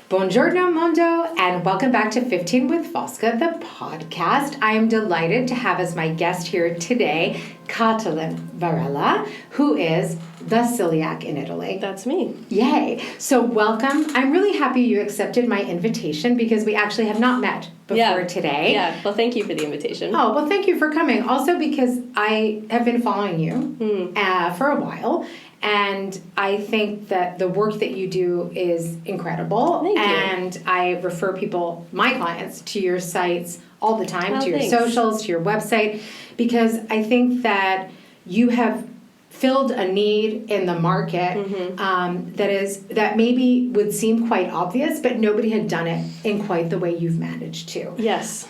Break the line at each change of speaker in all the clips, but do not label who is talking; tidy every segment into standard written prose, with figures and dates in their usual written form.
Buongiorno Mondo, and welcome back to 15 with Fosca, the podcast. I am delighted to have as my guest here today, Catalin Varela, who is the Celiac in Italy.
That's me.
Yay. So welcome. I'm really happy you accepted my invitation because we actually have not met before today.
Yeah, well, thank you for the invitation.
Oh, well, thank you for coming. Also because I have been following you for a while. And I think that the work that you do is incredible.
Thank you.
And I refer my clients, to your sites all the time, to your
thanks.
socials, to your website, because I think that you have filled a need in the market that maybe would seem quite obvious, but nobody had done it in quite the way you've managed to.
Yes.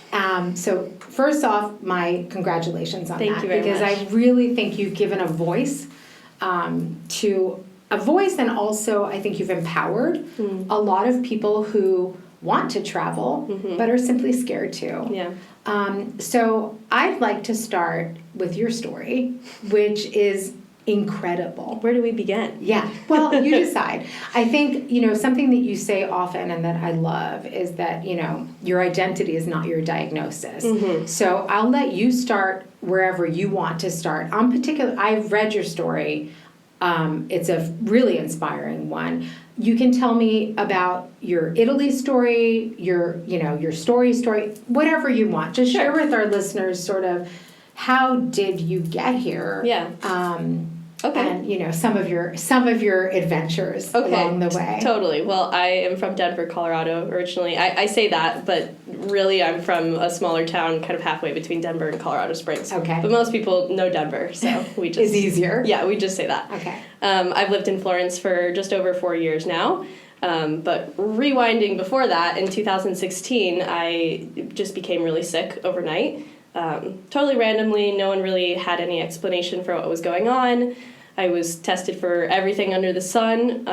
So first off, my congratulations on that.
Thank you very
because
much.
I really think you've given a voice and also I think you've empowered a lot of people who want to travel but are simply scared to.
Yeah.
So I'd like to start with your story, which is incredible.
Where do we begin?
Yeah. Well, you decide. I think, something that you say often and that I love is that, your identity is not your diagnosis. So I'll let you start wherever you want to start. I've read your story. It's a really inspiring one. You can tell me about your Italy story, your story, whatever you want. Just share with our listeners sort of how did you get here?
Yeah. Okay.
And some of your adventures along the way.
Totally. Well, I am from Denver, Colorado originally. I say that, but really I'm from a smaller town kind of halfway between Denver and Colorado Springs.
Okay.
But most people know Denver, so we just...
It's easier.
Yeah, we just say that.
Okay.
I've lived in Florence for just over 4 years now. But rewinding before that, in 2016, I just became really sick overnight. Totally randomly, no one really had any explanation for what was going on. I was tested for everything under the sun.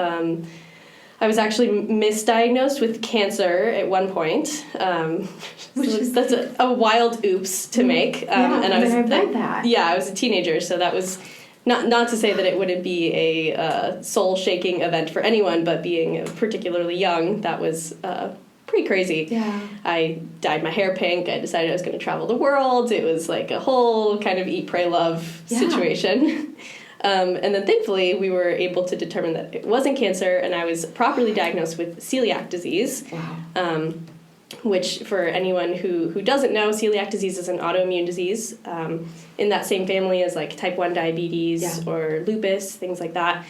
I was actually misdiagnosed with cancer at one point, that's a wild oops to make.
And I've read that.
Yeah, I was a teenager, so that was not to say that it wouldn't be a soul-shaking event for anyone, but being particularly young, that was pretty crazy.
Yeah.
I dyed my hair pink. I decided I was going to travel the world. It was like a whole kind of eat, pray, love situation. And then thankfully we were able to determine that it wasn't cancer, and I was properly diagnosed with celiac disease.
Wow.
Which for anyone who doesn't know, celiac disease is an autoimmune disease in that same family as like type 1 diabetes or lupus, things like that.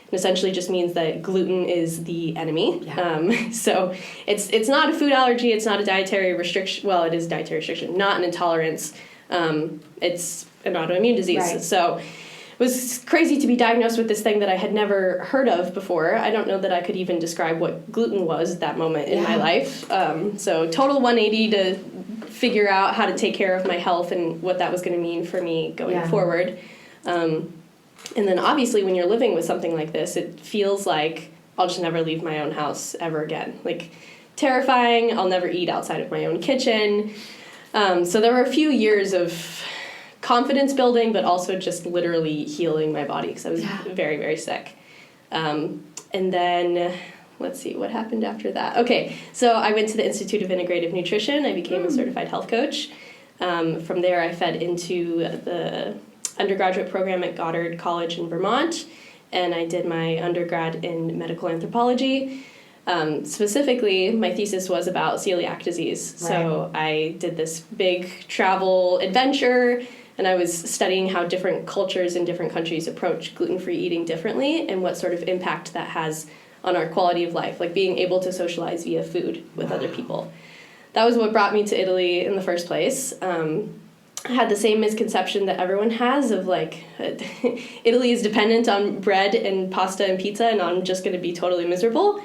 And essentially just means that gluten is the enemy. Yeah. So it's not a food allergy, it's not a dietary restriction. Well, it is a dietary restriction, not an intolerance. It's an autoimmune disease.
Right. So
it was crazy to be diagnosed with this thing that I had never heard of before. I don't know that I could even describe what gluten was at that moment in my life. So total 180 to figure out how to take care of my health and what that was going to mean for me going forward. And then obviously when you're living with something like this, it feels like I'll just never leave my own house ever again. Like terrifying, I'll never eat outside of my own kitchen. So there were a few years of confidence building, but also just literally healing my body because I was very, very sick. And then, let's see, what happened after that? Okay, so I went to the Institute of Integrative Nutrition. I became a certified health coach. From there, I fed into the undergraduate program at Goddard College in Vermont, and I did my undergrad in medical anthropology. Specifically, my thesis was about celiac disease. Right. So I did this big travel adventure, and I was studying how different cultures in different countries approach gluten-free eating differently and what sort of impact that has on our quality of life, like being able to socialize via food with other people. That was what brought me to Italy in the first place. I had the same misconception that everyone has of like, Italy is dependent on bread and pasta and pizza and I'm just going to be totally miserable,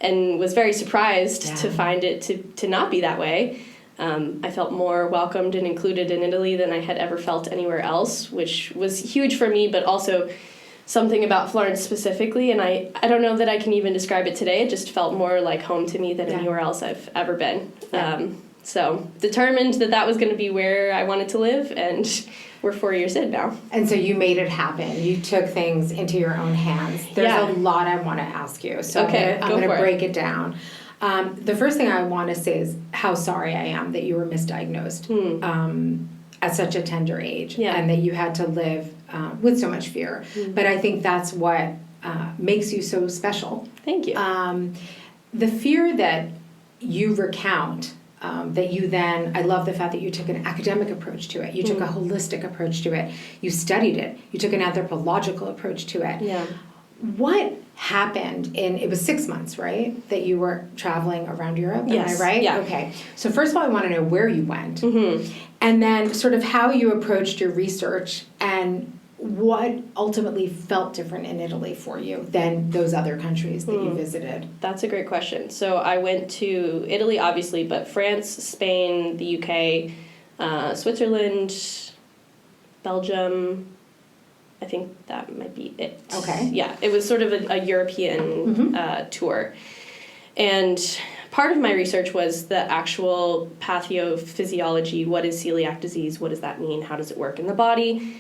and was very surprised to find it to not be that way. I felt more welcomed and included in Italy than I had ever felt anywhere else, which was huge for me, but also something about Florence specifically, and I don't know that I can even describe it today. It just felt more like home to me than anywhere else I've ever been. So determined that was going to be where I wanted to live, and we're 4 years in now.
And so you made it happen. You took things into your own hands. There's a lot I want to ask you, so I'm going to break it down. The first thing I want to say is how sorry I am that you were misdiagnosed at such a tender age, and that you had to live with so much fear. But I think that's what makes you so special.
Thank you.
The fear that you recount, that you then, I love the fact that you took an academic approach to it. You took a holistic approach to it. You studied it. You took an anthropological approach to it.
Yeah.
What happened it was 6 months, right, that you were traveling around Europe?
Yes.
Am I right?
Yeah.
Okay. So first of all, I want to know where you went, and then sort of how you approached your research and what ultimately felt different in Italy for you than those other countries that you visited.
That's a great question. So I went to Italy, obviously, but France, Spain, the UK, Switzerland, Belgium. I think that might be it.
Okay.
Yeah, it was sort of a European tour. And part of my research was the actual pathophysiology. What is celiac disease? What does that mean? How does it work in the body?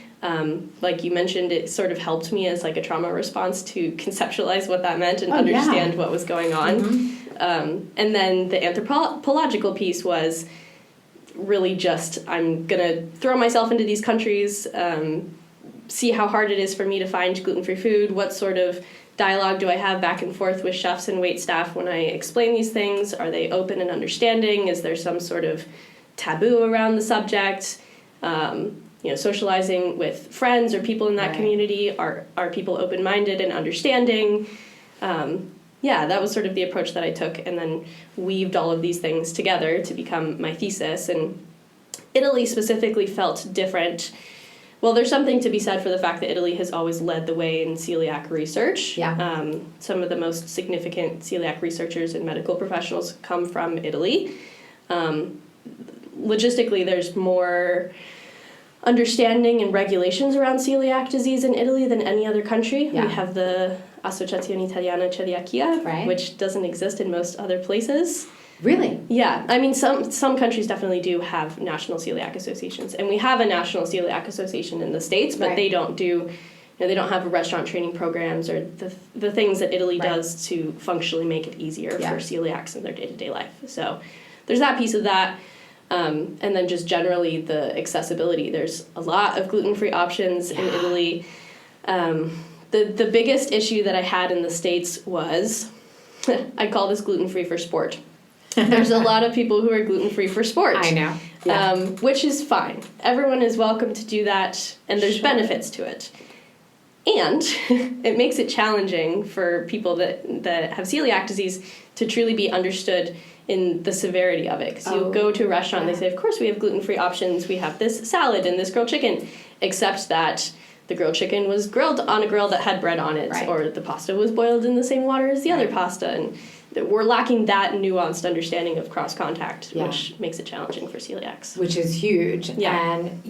Like you mentioned, it sort of helped me as like a trauma response to conceptualize what that meant and understand what was going on. And then the anthropological piece was really just, I'm going to throw myself into these countries, see how hard it is for me to find gluten-free food, what sort of dialogue do I have back and forth with chefs and waitstaff when I explain these things? Are they open and understanding? Is there some sort of taboo around the subject? Socializing with friends or people in that community, are people open-minded and understanding? That was sort of the approach that I took, and then weaved all of these things together to become my thesis. And Italy specifically felt different. Well, there's something to be said for the fact that Italy has always led the way in celiac research.
Yeah.
Some of the most significant celiac researchers and medical professionals come from Italy. Logistically, there's more understanding and regulations around celiac disease in Italy than any other country.
Yeah.
We have the Associazione Italiana Celiachia, which doesn't exist in most other places.
Really?
Yeah. I mean, some countries definitely do have national celiac associations, and we have a national celiac association in the States, but they don't do, they don't have restaurant training programs or the things that Italy does to functionally make it easier for celiacs in their day-to-day life. So there's that piece of that. And then just generally the accessibility. There's a lot of gluten-free options in Italy. The biggest issue that I had in the States was, I call this gluten-free for sport. There's a lot of people who are gluten-free for sport.
I know. Yeah.
Which is fine. Everyone is welcome to do that, and there's benefits to it. And it makes it challenging for people that have celiac disease to truly be understood in the severity of it. Because you go to a restaurant and they say, of course we have gluten-free options, we have this salad and this grilled chicken, except that the grilled chicken was grilled on a grill that had bread on it, or the pasta was boiled in the same water as the other pasta, and we're lacking that nuanced understanding of cross-contact, which makes it challenging for celiacs.
Which is huge.
Yeah.
And,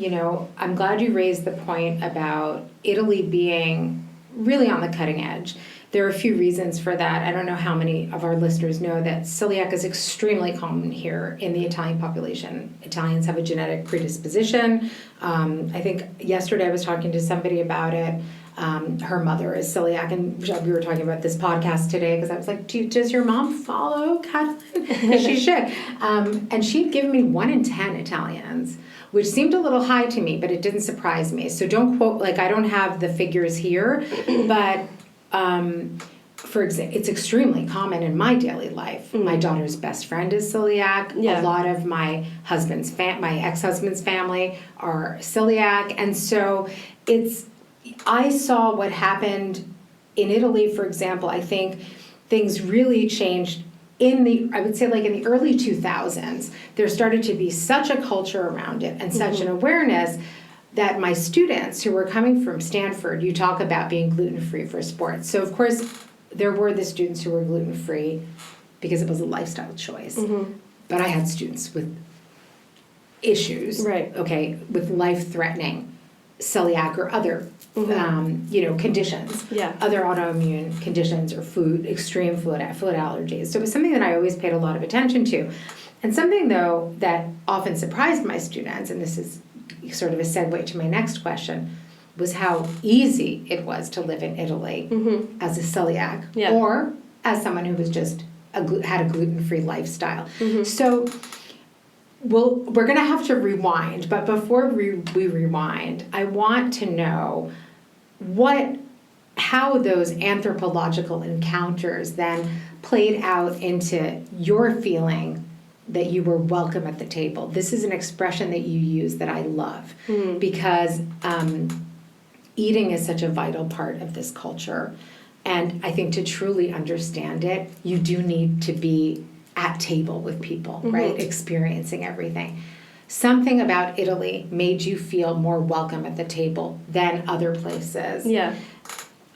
I'm glad you raised the point about Italy being really on the cutting edge. There are a few reasons for that. I don't know how many of our listeners know that celiac is extremely common here in the Italian population. Italians have a genetic predisposition. I think yesterday I was talking to somebody about it. Her mother is celiac, and we were talking about this podcast today because I was like, does your mom follow Catalin? Because she should. And she'd given me 1 in 10 Italians, which seemed a little high to me, but it didn't surprise me. So don't quote, I don't have the figures here, but for example, it's extremely common in my daily life. My daughter's best friend is celiac. A lot of my my ex-husband's family are celiac. And so I saw what happened in Italy, for example. I think things really changed in the early 2000s. There started to be such a culture around it and such an awareness that my students who were coming from Stanford, you talk about being gluten-free for sports. So, of course, there were the students who were gluten-free because it was a lifestyle choice. But I had students with issues, with life-threatening celiac or other, conditions, other autoimmune conditions or extreme food allergies. So it was something that I always paid a lot of attention to. And something, though, that often surprised my students, and this is sort of a segue to my next question, was how easy it was to live in Italy as a celiac or as someone who was just had a gluten-free lifestyle. So we're going to have to rewind, but before we rewind, I want to know how those anthropological encounters then played out into your feeling that you were welcome at the table. This is an expression that you use that I love because eating is such a vital part of this culture. And I think to truly understand it, you do need to be at table with people, right? Experiencing everything. Something about Italy made you feel more welcome at the table than other places.
Yeah.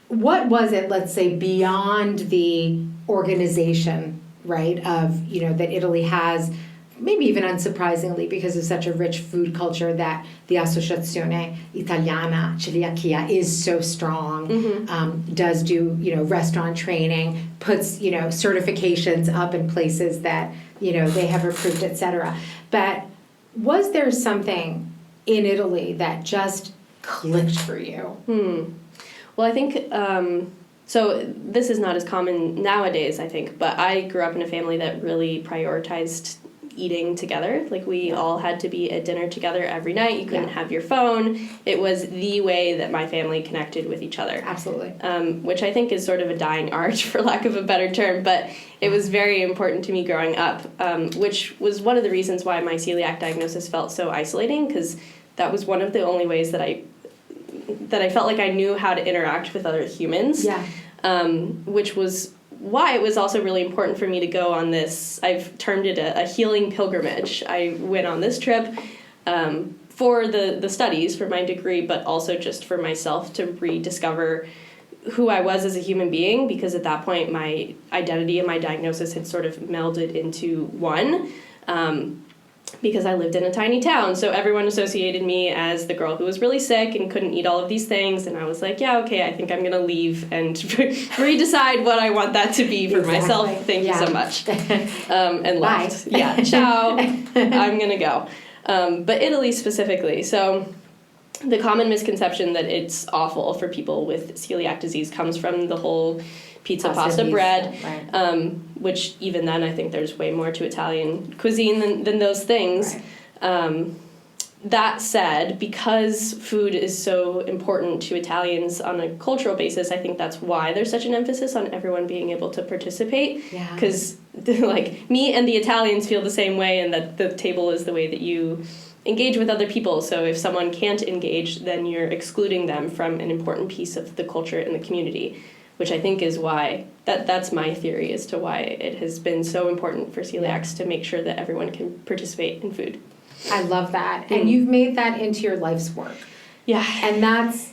What was it, let's say, beyond the organization, right, of, that Italy has, maybe even unsurprisingly because of such a rich food culture, that the Associazione Italiana Celiac is so strong, does do, restaurant training, puts, certifications up in places that, they have approved, et cetera. But was there something in Italy that just clicked for you?
Well, I think, so this is not as common nowadays, I think, but I grew up in a family that really prioritized eating together. Like, we all had to be at dinner together every night. You couldn't have your phone. It was the way that my family connected with each other.
Absolutely.
Which I think is sort of a dying art, for lack of a better term, but it was very important to me growing up, which was one of the reasons why my celiac diagnosis felt so isolating, because that was one of the only ways that I felt like I knew how to interact with other humans, which was why it was also really important for me to go on this, I've termed it a healing pilgrimage. I went on this trip for the studies, for my degree, but also just for myself to rediscover who I was as a human being, because at that point my identity and my diagnosis had sort of melded into one. Because I lived in a tiny town, so everyone associated me as the girl who was really sick and couldn't eat all of these things, and I was like, yeah, okay, I think I'm going to leave and redecide what I want that to be for myself. Thank you so much. And left.
Bye.
Yeah, ciao, I'm going to go. But Italy specifically, so the common misconception that it's awful for people with celiac disease comes from the whole pasta bread, right. Which even then I think there's way more to Italian cuisine than those things. Right. That said, because food is so important to Italians on a cultural basis, I think that's why there's such an emphasis on everyone being able to participate. Because like me and the Italians feel the same way, and that the table is the way that you engage with other people. So if someone can't engage, then you're excluding them from an important piece of the culture and the community, which I think is why, that's my theory as to why it has been so important for celiacs to make sure that everyone can participate in food.
I love that. And you've made that into your life's work. Yeah. And that's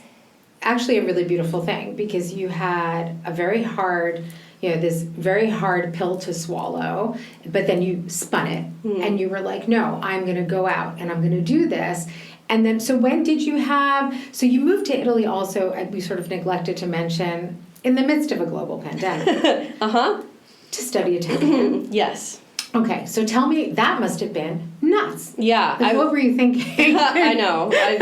actually a really beautiful thing, because you had a very hard, this very hard pill to swallow, but then you spun it and you were like, no, I'm going to go out and I'm going to do this. And then, so when did you so you moved to Italy also, we sort of neglected to mention, in the midst of a global pandemic. To study Italian.
Yes.
Okay, so tell me, that must have been nuts.
Yeah.
What were you thinking?
I know. I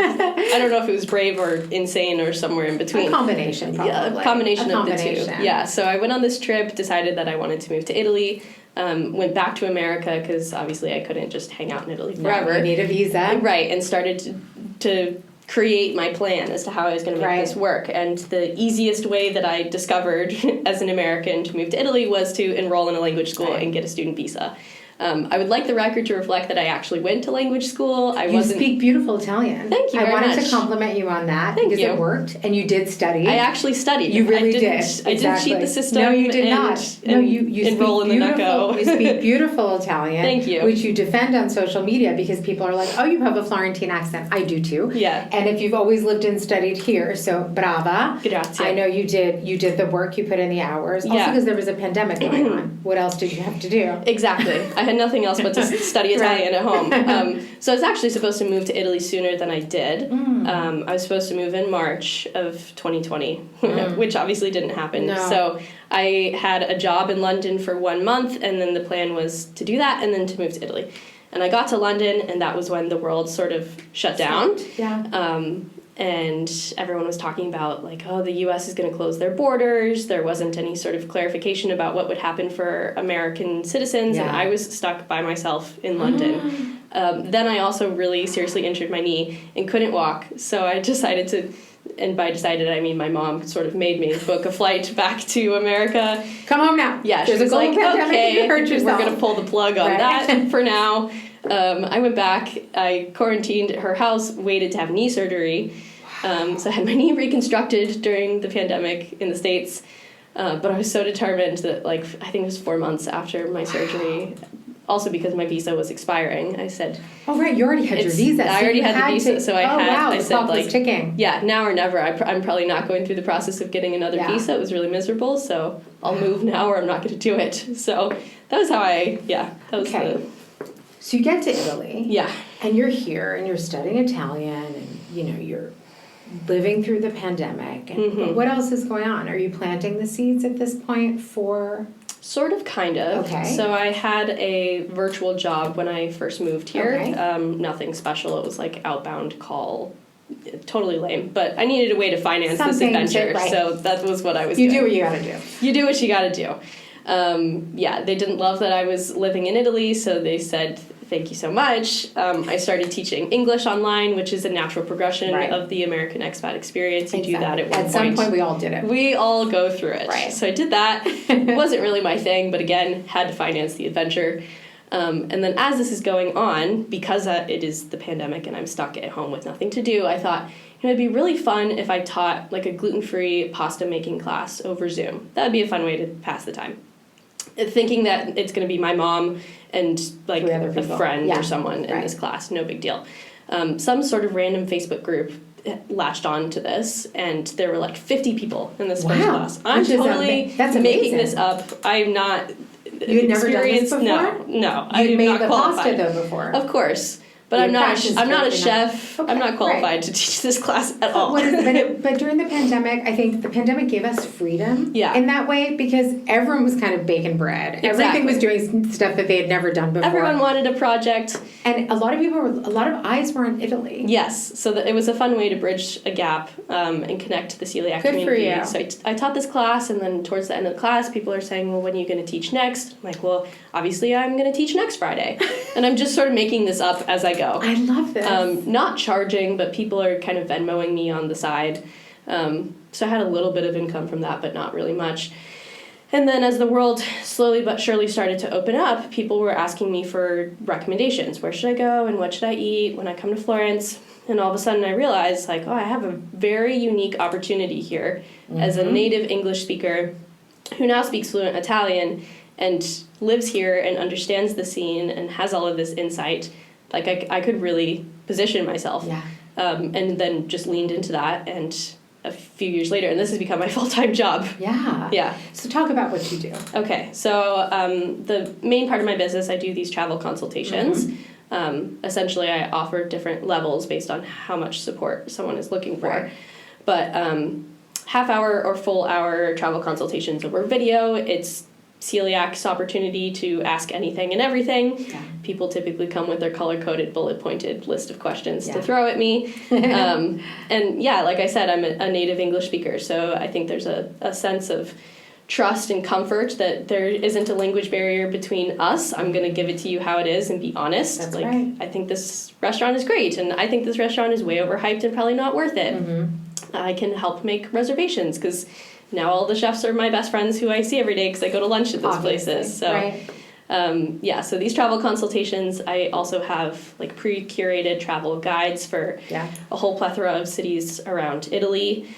don't know if it was brave or insane or somewhere in between.
A combination, probably.
Yeah, a combination of the two. Yeah, so I went on this trip, decided that I wanted to move to Italy, went back to America, because obviously I couldn't just hang out in Italy forever.
No, you need a visa.
Right, and started to create my plan as to how I was going to make this work. And the easiest way that I discovered as an American to move to Italy was to enroll in a language school and get a student visa. I would like the record to reflect that I actually went to language school.
You speak beautiful Italian.
Thank you very much.
I wanted to compliment you on that because it worked, and you did study.
I actually studied.
You really did.
I didn't cheat the system.
No, you did not. No, you
enroll in the NUCCO.
You speak beautiful Italian.
Thank you.
Which you defend on social media, because people are like, oh, you have a Florentine accent. I do too.
Yeah.
And if you've always lived and studied here, so brava.
Grazie.
I know you did the work, you put in the hours. Also because there was a pandemic going on. What else did you have to do?
Exactly. I had nothing else but to study Italian at home. So I was actually supposed to move to Italy sooner than I did. I was supposed to move in March of 2020, which obviously didn't happen.
No.
So I had a job in London for 1 month, and then the plan was to do that and then to move to Italy. And I got to London, and that was when the world sort of shut down.
Yeah.
and everyone was talking about like, oh, the U.S. is going to close their borders. There wasn't any sort of clarification about what would happen for American citizens, and I was stuck by myself in London. Then I also really seriously injured my knee and couldn't walk, so I decided to, and by decided I mean my mom sort of made me book a flight back to America.
Come home now.
Yeah, she was like, okay, we're going to pull the plug on that for now. I went back, I quarantined at her house, waited to have knee surgery. So I had my knee reconstructed during the pandemic in the States. But I was so determined that, like, I think it was 4 months after my surgery, also because my visa was expiring, I said... Oh, right, you already had your visa. I already had the visa, so I said, like, ticking. Yeah, now or never. I'm probably not going through the process of getting another visa. It was really miserable, so I'll move now or I'm not going to do it. So that was how that was
So you get to Italy.
Yeah.
And you're here, and you're studying Italian, and, you know, you're living through the pandemic. And but what else is going on? Are you planting the seeds at this point for...
Sort of, kind of.
Okay.
So I had a virtual job when I first moved here. Okay. Nothing special. It was like outbound call. Totally lame. But I needed a way to finance this adventure. So that was what I was doing.
You do what you gotta do.
You do what you gotta do. They didn't love that I was living in Italy, so they said, thank you so much. I started teaching English online, which is a natural progression of the American expat experience. You do that at one point. At some point,
we all did it.
We all go through it. Right. So I did that. It wasn't really my thing, but again, had to finance the adventure. And then as this is going on, because it is the pandemic and I'm stuck at home with nothing to do, I thought, it'd be really fun if I taught like a gluten-free pasta making class over Zoom. That would be a fun way to pass the time. Thinking that it's going to be my mom and like a friend or someone in this class, no big deal. Some sort of random Facebook group latched on to this, and there were like 50 people in this first class. I'm totally making this up. I'm not
You had never done this before?
No.
You'd made the pasta though before.
Of course. But I'm not a chef. Okay, I'm not qualified to teach this class at all.
But during the pandemic, I think the pandemic gave us freedom in that way, because everyone was kind of baking bread. Exactly. Everything was doing stuff that they had never done before.
Everyone wanted a project.
And a lot of eyes were on Italy.
Yes, so it was a fun way to bridge a gap and connect to the celiac community.
Good for you.
So I taught this class, and then towards the end of the class, people are saying, well, when are you going to teach next? I'm like, well, obviously I'm going to teach next Friday. And I'm just sort of making this up as I go.
I love this.
Not charging, but people are kind of Venmoing me on the side. So I had a little bit of income from that, but not really much. And then as the world slowly but surely started to open up, people were asking me for recommendations. Where should I go and what should I eat when I come to Florence? And all of a sudden I realized, like, I have a very unique opportunity here as a native English speaker who now speaks fluent Italian and lives here and understands the scene and has all of this insight. Like, I could really position myself. Yeah. And then just leaned into that, and a few years later, and this has become my full-time job.
Yeah.
Yeah.
So talk about what you do.
Okay. So the main part of my business, I do these travel consultations. Essentially, I offer different levels based on how much support someone is looking for. Right. But half-hour or full-hour travel consultations over video, it's Celiac's opportunity to ask anything and everything. Yeah. People typically come with their color-coded, bullet-pointed list of questions to throw at me. And like I said, I'm a native English speaker, so I think there's a sense of trust and comfort that there isn't a language barrier between us. I'm going to give it to you how it is and be honest.
That's right.
I think this restaurant is great, and I think this restaurant is way overhyped and probably not worth it. I can help make reservations, because now all the chefs are my best friends who I see every day because I go to lunch at those places. So, so these travel consultations, I also have like pre-curated travel guides for a whole plethora of cities around Italy.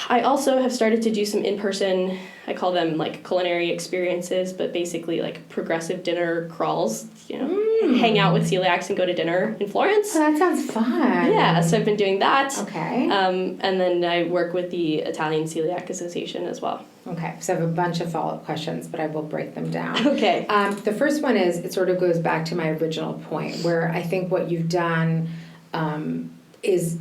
I also have started to do some in-person, I call them like culinary experiences, but basically like progressive dinner crawls, hang out with celiacs and go to dinner in Florence.
Oh, that sounds fun.
Yeah, so I've been doing that.
Okay.
And then I work with the Italian Celiac Association as well.
Okay, so I have a bunch of follow-up questions, but I will break them down.
Okay.
The first one is, it sort of goes back to my original point, where I think what you've done is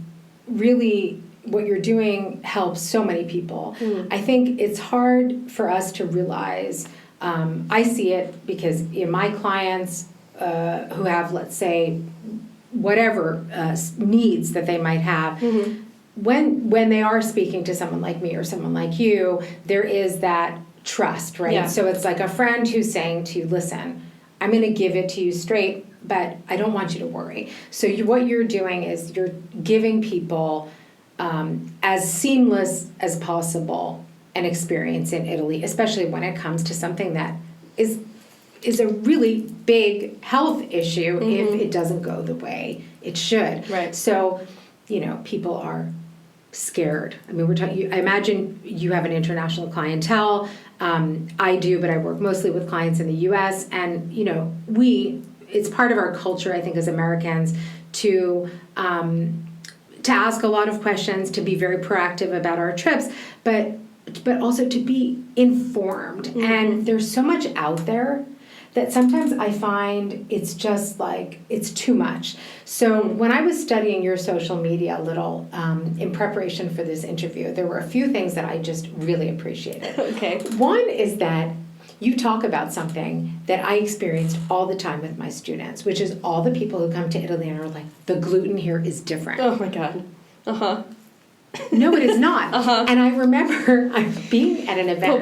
really... what you're doing helps so many people. I think it's hard for us to realize, I see it because my clients who have, let's say, whatever needs that they might have. When they are speaking to someone like me or someone like you, there is that trust, right?
Yeah.
So it's like a friend who's saying to you, listen, I'm going to give it to you straight, but I don't want you to worry. So what you're doing is you're giving people as seamless as possible an experience in Italy, especially when it comes to something that is a really big health issue if it doesn't go the way it should.
Right.
So, people are scared. I mean, I imagine you have an international clientele. I do, but I work mostly with clients in the U.S. And, it's part of our culture, I think, as Americans to ask a lot of questions, to be very proactive about our trips, but also to be informed. And there's so much out there that sometimes I find it's just like, it's too much. So when I was studying your social media a little in preparation for this interview, there were a few things that I just really appreciated.
Okay.
One is that you talk about something that I experienced all the time with my students, which is all the people who come to Italy and are like, the gluten here is different.
Oh my God. Uh-huh.
No, it is not. And I remember being at an event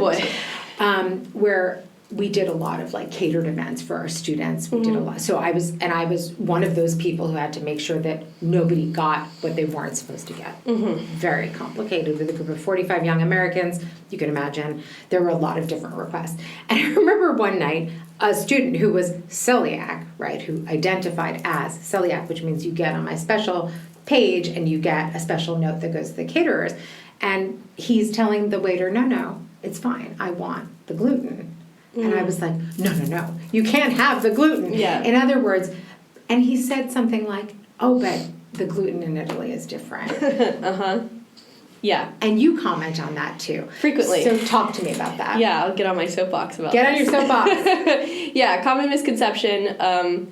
where we did a lot of like catered events for our students. We did a lot. So I was one of those people who had to make sure that nobody got what they weren't supposed to get. Very complicated with a group of 45 young Americans. You can imagine there were a lot of different requests. And I remember one night a student who was celiac, right, who identified as celiac, which means you get on my special page and you get a special note that goes to the caterers. And he's telling the waiter, no, it's fine. I want the gluten. And I was like, no, you can't have the gluten.
Yeah.
In other words, and he said something like, oh, but the gluten in Italy is different.
Yeah.
And you comment on that too.
Frequently.
So talk to me about that.
Yeah, I'll get on my soapbox about
Get on your soapbox.
Yeah, common misconception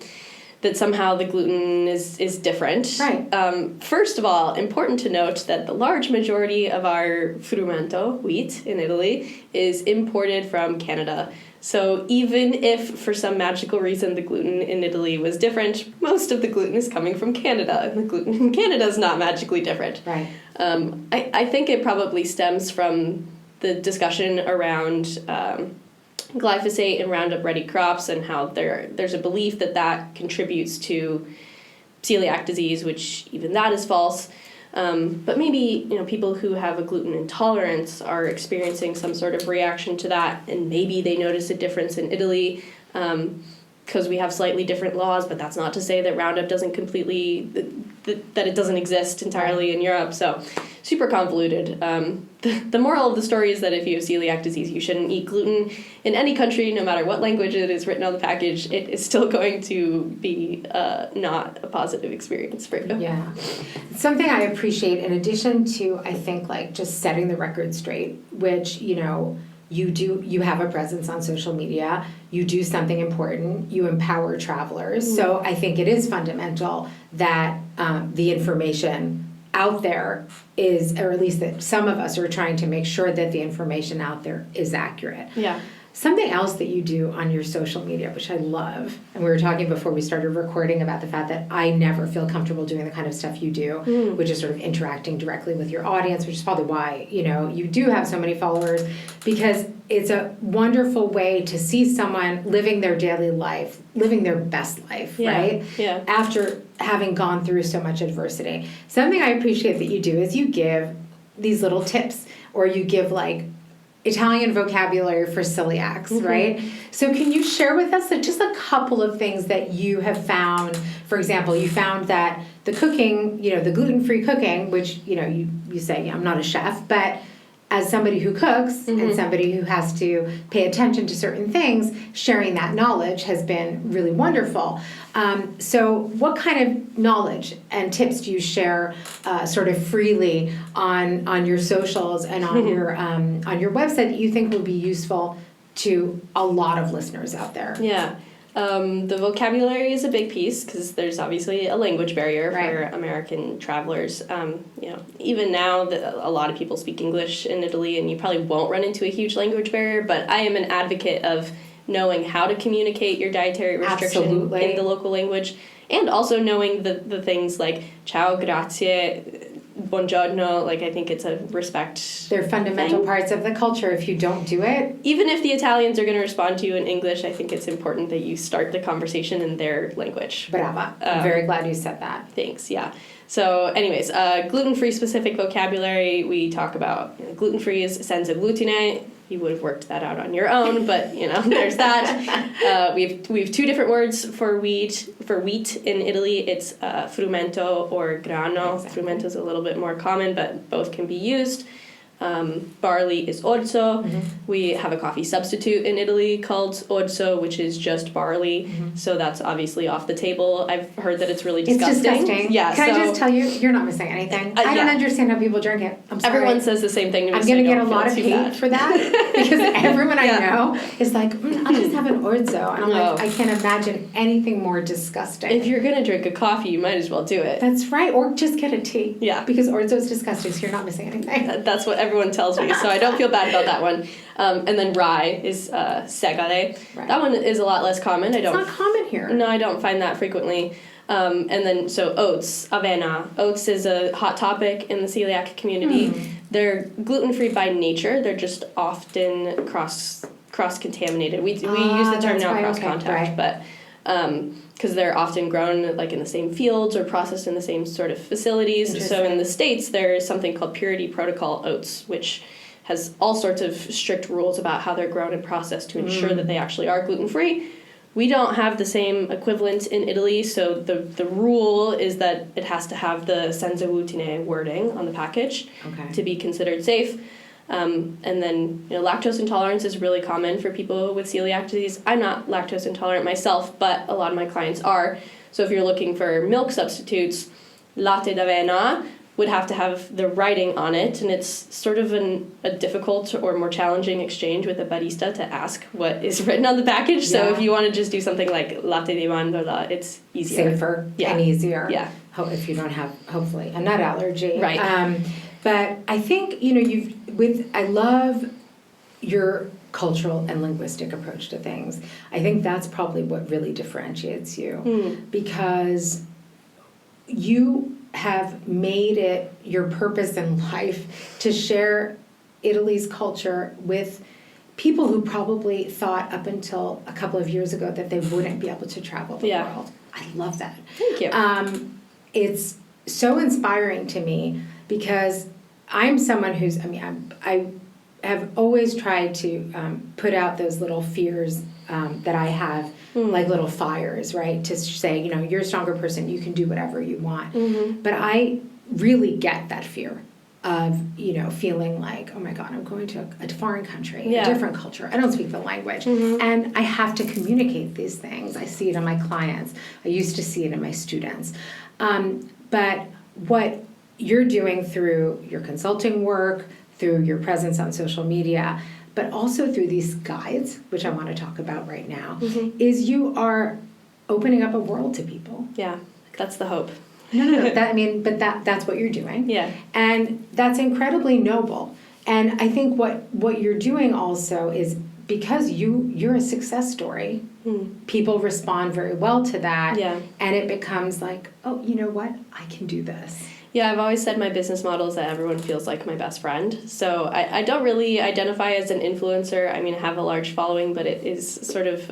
that somehow the gluten is different.
Right.
First of all, important to note that the large majority of our frumento, wheat, in Italy, is imported from Canada. So even if, for some magical reason, the gluten in Italy was different, most of the gluten is coming from Canada, and the gluten in Canada is not magically different.
Right.
I think it probably stems from the discussion around glyphosate and Roundup Ready crops and how there's a belief that contributes to celiac disease, which even that is false. But maybe people who have a gluten intolerance are experiencing some sort of reaction to that, and maybe they notice a difference in Italy because we have slightly different laws. But that's not to say that Roundup doesn't that it doesn't exist entirely in Europe. So super convoluted. The moral of the story is that if you have celiac disease, you shouldn't eat gluten in any country, no matter what language it is written on the package. It is still going to be not a positive experience for you.
Yeah. Something I appreciate, in addition to, I think, like just setting the record straight, which, you have a presence on social media, you do something important, you empower travelers. So I think it is fundamental that the information out there is, or at least that some of us are trying to make sure that the information out there is accurate.
Yeah.
Something else that you do on your social media, which I love, and we were talking before we started recording about the fact that I never feel comfortable doing the kind of stuff you do, which is sort of interacting directly with your audience, which is probably why, you do have so many followers, because it's a wonderful way to see someone living their daily life, living their best life, right?
Yeah.
After having gone through so much adversity. Something I appreciate that you do is you give these little tips, or you give like Italian vocabulary for celiacs, right? So can you share with us just a couple of things that you have found? For example, you found that the cooking, the gluten-free cooking, which, you say, I'm not a chef, but as somebody who cooks and somebody who has to pay attention to certain things, sharing that knowledge has been really wonderful. So what kind of knowledge and tips do you share sort of freely on your socials and on your website that you think will be useful to a lot of listeners out there?
Yeah. The vocabulary is a big piece because there's obviously a language barrier for American travelers. Even now a lot of people speak English in Italy, and you probably won't run into a huge language barrier, but I am an advocate of knowing how to communicate your dietary restriction
Absolutely.
in the local language, and also knowing the things like ciao, grazie, buongiorno. Like, I think it's a respect.
They're fundamental
thing.
parts of the culture. If you don't do it,
Even if the Italians are going to respond to you in English, I think it's important that you start the conversation in their language.
brava. I'm very glad you said that.
Thanks, yeah. So anyways, gluten-free specific vocabulary, we talk about, gluten-free is senza glutine. You would have worked that out on your own, but there's that. We have two different words for wheat. For wheat in Italy, it's frumento or grano.
Exactly.
Frumento is a little bit more common, but both can be used. Barley is orzo.
Mm-hmm.
We have a coffee substitute in Italy called orzo, which is just barley.
Mm-hmm.
So that's obviously off the table. I've heard that it's really disgusting.
It's disgusting.
Yeah.
Can
so
I just tell you, you're not missing anything. I don't understand how people drink it. I'm sorry.
everyone says the same thing to me.
I'm
so
going to
I
get a
don't
lot
feel
of
too
hate
bad.
for that because everyone I know is like, I'll just have an orzo. And I'm
No.
like, I can't imagine anything more disgusting.
If you're gonna drink a coffee, you might as well do it.
That's right. Or just get a tea.
Yeah.
Because orzo is disgusting, so you're not missing anything.
That's what everyone tells me, so I don't feel bad about that one. And then rye is segale.
Right.
That one is a lot less common.
It's not common here.
No, I don't find that frequently. And then, so oats, avena. Oats is a hot topic in the celiac community. They're gluten-free by nature. They're just often cross-contaminated. We use the term
that's
now
right,
cross-contact,
right.
but because they're often grown like in the same fields or processed in the same sort of facilities. So in the States, there's something called Purity Protocol oats, which has all sorts of strict rules about how they're grown and processed to ensure that they actually are gluten-free. We don't have the same equivalent in Italy, so the rule is that it has to have the senza glutine wording on the package to be considered safe. And then lactose intolerance is really common for people with celiac disease. I'm not lactose intolerant myself, but a lot of my clients are. So if you're looking for milk substitutes, latte d'avena would have to have the writing on it, and it's sort of a difficult or more challenging exchange with a barista to ask what is written on the package. So if you want to just do something like latte di mandorla, it's easier.
Safer and easier.
Yeah.
If you don't have, hopefully, a nut allergy.
Right.
But I think, I love your cultural and linguistic approach to things. I think that's probably what really differentiates you because you have made it your purpose in life to share Italy's culture with people who probably thought up until a couple of years ago that they wouldn't be able to travel the world. I love that.
Thank you.
It's so inspiring to me because I'm someone who's, I have always tried to put out those little fears that I have, like little fires, right? To say, you're a stronger person, you can do whatever you want. But I really get that fear of, feeling like, oh my God, I'm going to a foreign country, a different culture. I don't speak the language. And I have to communicate these things. I see it in my clients. I used to see it in my students. But what you're doing through your consulting work, through your presence on social media, but also through these guides, which I want to talk about right now, is you are opening up a world to people.
Yeah, that's the hope.
No. That's what you're doing.
Yeah.
And that's incredibly noble. And I think what you're doing also is because you're a success story, people respond very well to that.
Yeah.
And it becomes like, oh, you know what? I can do this.
Yeah, I've always said my business model is that everyone feels like my best friend. So I don't really identify as an influencer. I mean, I have a large following, but it is sort of,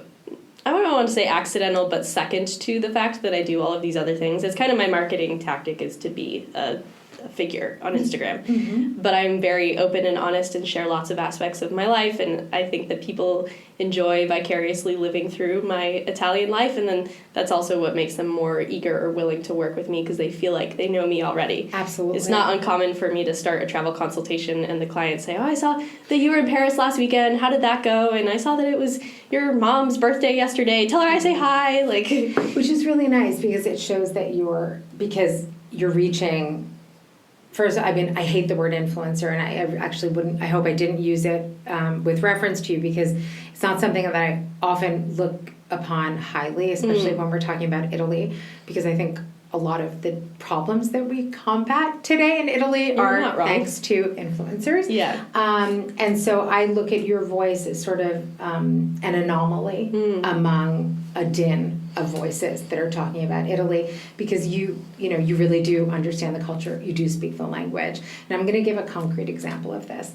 I don't want to say accidental, but second to the fact that I do all of these other things. It's kind of my marketing tactic is to be a figure on Instagram. But I'm very open and honest and share lots of aspects of my life, and I think that people enjoy vicariously living through my Italian life, and then that's also what makes them more eager or willing to work with me because they feel like they know me already.
Absolutely.
It's not uncommon for me to start a travel consultation and the client say, oh, I saw that you were in Paris last weekend, how did that go? And I saw that it was your mom's birthday yesterday, tell her I say hi.
Which is really nice because it shows that you're reaching. First, I hate the word influencer, and I actually wouldn't. I hope I didn't use it with reference to you because it's not something that I often look upon highly, especially when we're talking about Italy. Because I think a lot of the problems that we combat today in Italy are thanks to influencers.
Yeah.
And so I look at your voice as sort of an anomaly among a din of voices that are talking about Italy, because you really do understand the culture. You do speak the language. And I'm going to give a concrete example of this.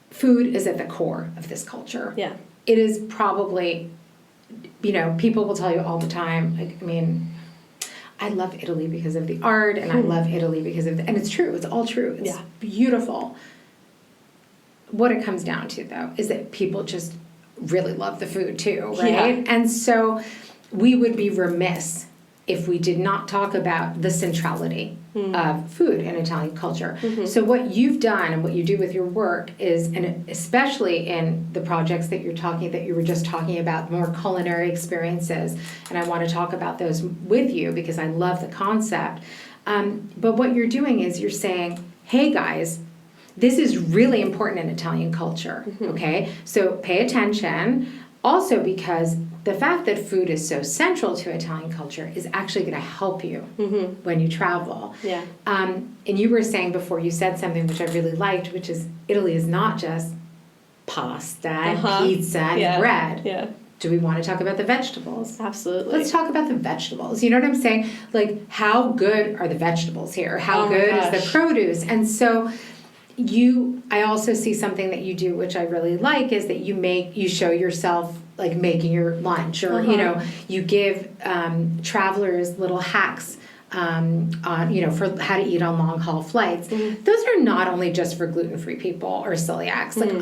Food is at the core of this culture.
Yeah.
It is probably, people will tell you all the time, I love Italy because of the art, and I love Italy because of and it's true. It's all true. It's beautiful. What it comes down to, though, is that people just really love the food, too, right?
Yeah.
And so we would be remiss if we did not talk about the centrality of food in Italian culture. So what you've done and what you do with your work is, and especially in the projects that you were just talking about, more culinary experiences, and I want to talk about those with you because I love the concept. But what you're doing is you're saying, hey guys, this is really important in Italian culture, okay? So pay attention. Also because the fact that food is so central to Italian culture is actually going to help you when you travel.
Yeah.
And you were saying before, you said something which I really liked, which is Italy is not just pasta and pizza and bread.
Yeah.
Do we want to talk about the vegetables?
Absolutely.
Let's talk about the vegetables. You know what I'm saying? Like, how good are the vegetables here? How good is the produce? And so I also see something that you do, which I really like, is that you show yourself like making your lunch, or you give travelers little hacks on for how to eat on long haul flights. Those are not only just for gluten-free people or celiacs. Like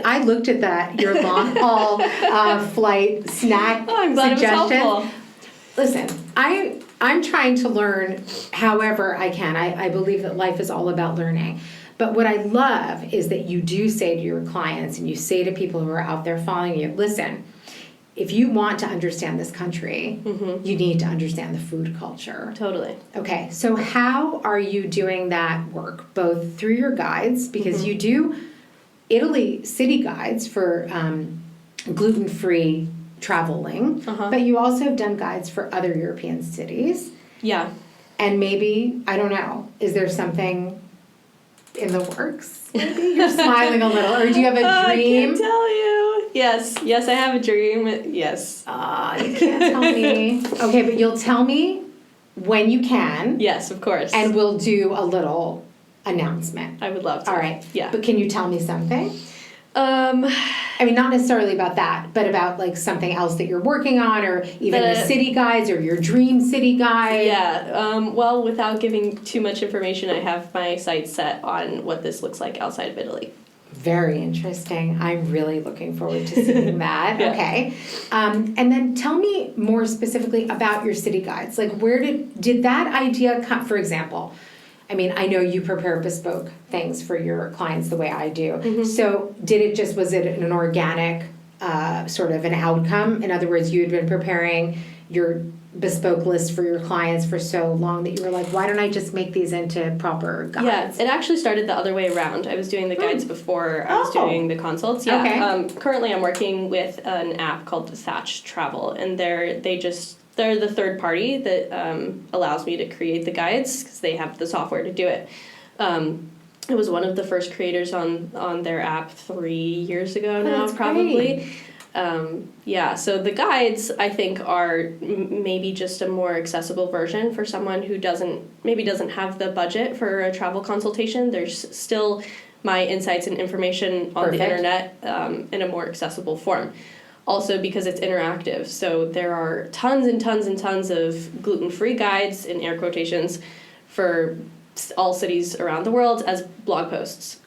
I looked at your long haul flight snack
I'm glad
suggestions.
it was helpful.
Listen, I'm trying to learn however I can. I believe that life is all about learning. But what I love is that you do say to your clients, and you say to people who are out there following you, listen, if you want to understand this country, you need to understand the food culture.
Totally.
Okay, so how are you doing that work? Both through your guides, because you do Italy city guides for gluten-free traveling, but you also have done guides for other European cities.
Yeah.
And maybe, I don't know, is there something in the works? Maybe you're smiling a little, or do you have a dream?
I can't tell you. Yes, I have a dream. Yes.
You can't tell me. Okay, but you'll tell me when you can.
Yes, of course.
And we'll do a little announcement.
I would love to.
All right.
Yeah.
But can you tell me something? Not necessarily about that, but about like something else that you're working on, or even the city guides, or your dream city guide.
Yeah. Well, without giving too much information, I have my sights set on what this looks like outside of Italy.
Very interesting. I'm really looking forward to seeing that.
Yeah.
Okay. And then tell me more specifically about your city guides. Like, where did that idea come, for example? I know you prepare bespoke things for your clients the way I do. So was it an organic sort of an outcome? In other words, you had been preparing your bespoke list for your clients for so long that you were like, why don't I just make these into proper guides?
Yeah, it actually started the other way around. I was doing the guides before I was doing the consults. Yeah.
Okay.
Currently I'm working with an app called Thatch Travel, and they're the third party that allows me to create the guides because they have the software to do it. It was one of the first creators on their app 3 years ago now, probably.
Great.
So the guides, I think, are maybe just a more accessible version for someone who doesn't have the budget for a travel consultation. There's still my insights and information on the internet in a more accessible form. Also because it's interactive. So there are tons and tons and tons of gluten-free guides, in air quotations, for all cities around the world as blog posts,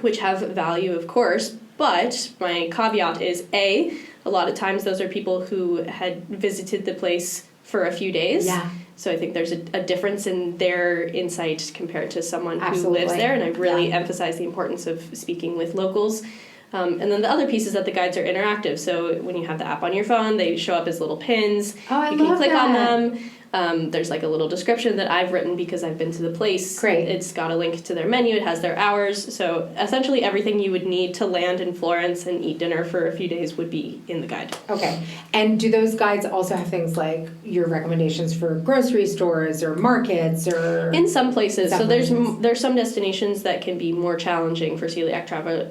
which have value, of course. But my caveat is, a lot of times those are people who had visited the place for a few days.
Yeah.
So I think there's a difference in their insight compared to someone who lives there. And I really emphasize the importance of speaking with locals. And then the other piece is that the guides are interactive. So when you have the app on your phone, they show up as little pins.
Oh, I
you
love
can click
that.
on them. There's like a little description that I've written because I've been to the place.
Great.
It's got a link to their menu. It has their hours. So essentially everything you would need to land in Florence and eat dinner for a few days would be in the guide.
Okay. And do those guides also have things like your recommendations for grocery stores or markets or?
In some places. So there's some destinations that can be more challenging for celiac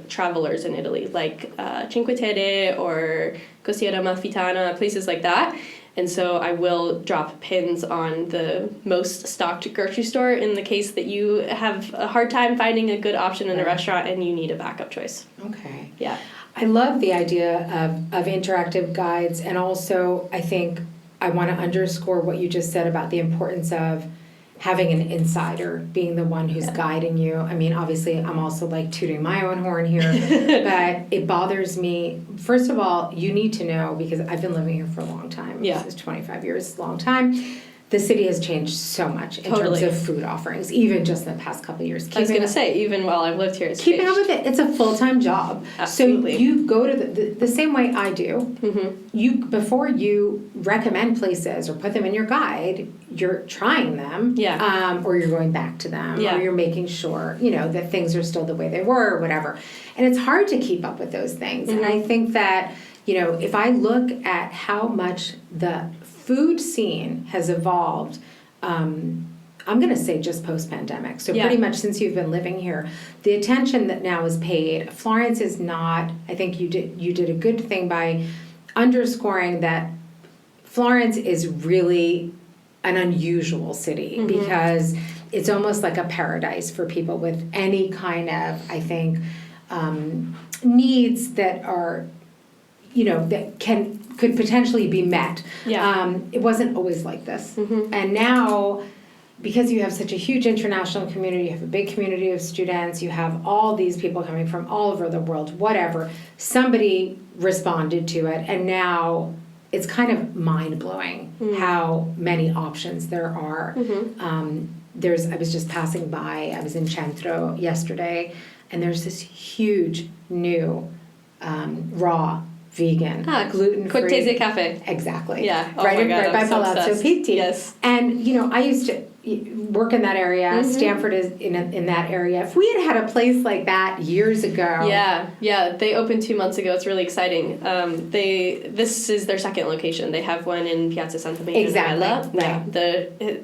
travelers in Italy, like Cinque Terre or Costiera Amalfitana, places like that. And so I will drop pins on the most stocked grocery store in the case that you have a hard time finding a good option in a restaurant and you need a backup choice.
Okay.
Yeah.
I love the idea of interactive guides, and also I think I want to underscore what you just said about the importance of having an insider being the one who's guiding you. I mean, obviously, I'm also like tooting my own horn here, but it bothers me. First of all, you need to know, because I've been living here for a long time.
Yeah.
This is 25 years, a long time. The city has changed so much in terms of food offerings, even just in the past couple of years.
I was going to say, even while I've lived here, it's
keeping
changed.
up with it. It's a full-time job.
Absolutely.
So you go to the same way I do.
Mm-hmm.
You, before you recommend places or put them in your guide, you're trying them.
Yeah.
Or you're going back to them.
Yeah.
Or you're making sure, that things are still the way they were or whatever. And it's hard to keep up with those things.
Mm-hmm.
And I think that, if I look at how much the food scene has evolved, I'm going to say just post-pandemic. So pretty much since you've been living here, the attention that now is paid. Florence is not. I think you did a good thing by underscoring that Florence is really an unusual city because it's almost like a paradise for people with any kind of, I think, needs that are, that could potentially be met.
Yeah.
It wasn't always like this.
Mm-hmm.
And now, because you have such a huge international community, you have a big community of students, you have all these people coming from all over the world, whatever, somebody responded to it, and now it's kind of mind-blowing how many options there are. I was just passing by, I was in Centro yesterday, and there's this huge new raw vegan, gluten-free.
Cortese Cafe.
Exactly.
Yeah. Oh
right,
my God,
right by
I'm so
Palazzo
obsessed.
Pitti.
Yes.
And, I used to work in that area. Stanford is in that area. If we had a place like that years ago.
Yeah. They opened 2 months ago. It's really exciting. This is their second location. They have one in Piazza Santa Maria.
Exactly.
Novella.
Right.
Yeah.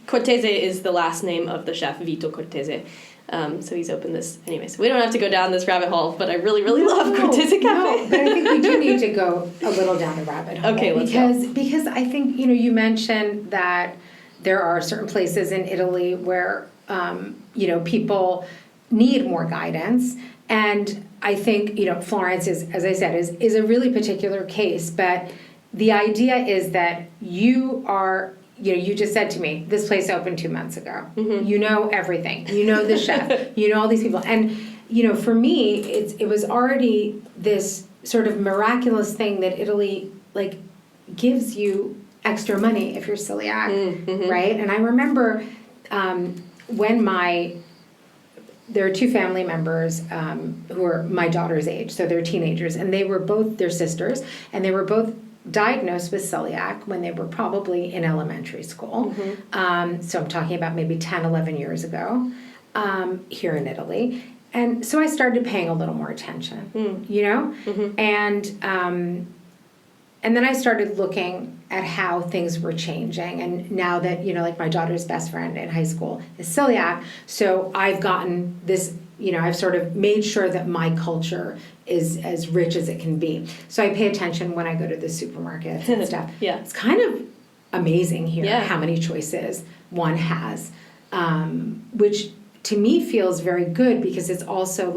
Cortese is the last name of the chef, Vito Cortese. So he's opened this. Anyways, we don't have to go down this rabbit hole, but I really love Cortese Cafe.
No, but I think we do need to go a little down the rabbit hole.
Okay, let's go.
Because I think, you mentioned that there are certain places in Italy where, people need more guidance. And I think, Florence is, as I said, is a really particular case. But the idea is that you are... you just said to me, this place opened 2 months ago. You know everything. You know the chef. You know all these people. And, for me, it was already this sort of miraculous thing that Italy, gives you extra money if you're celiac, right? And I remember when there are two family members who are my daughter's age, so they're teenagers, and they're sisters, and they were both diagnosed with celiac when they were probably in elementary school. So I'm talking about maybe 10, 11 years ago here in Italy. And so I started paying a little more attention, and then I started looking at how things were changing. And now that, my daughter's best friend in high school is celiac, so I've gotten this, I've sort of made sure that my culture is as rich as it can be. So I pay attention when I go to the supermarkets and stuff.
Yeah.
It's kind of amazing here how many choices one has, which to me feels very good because it's also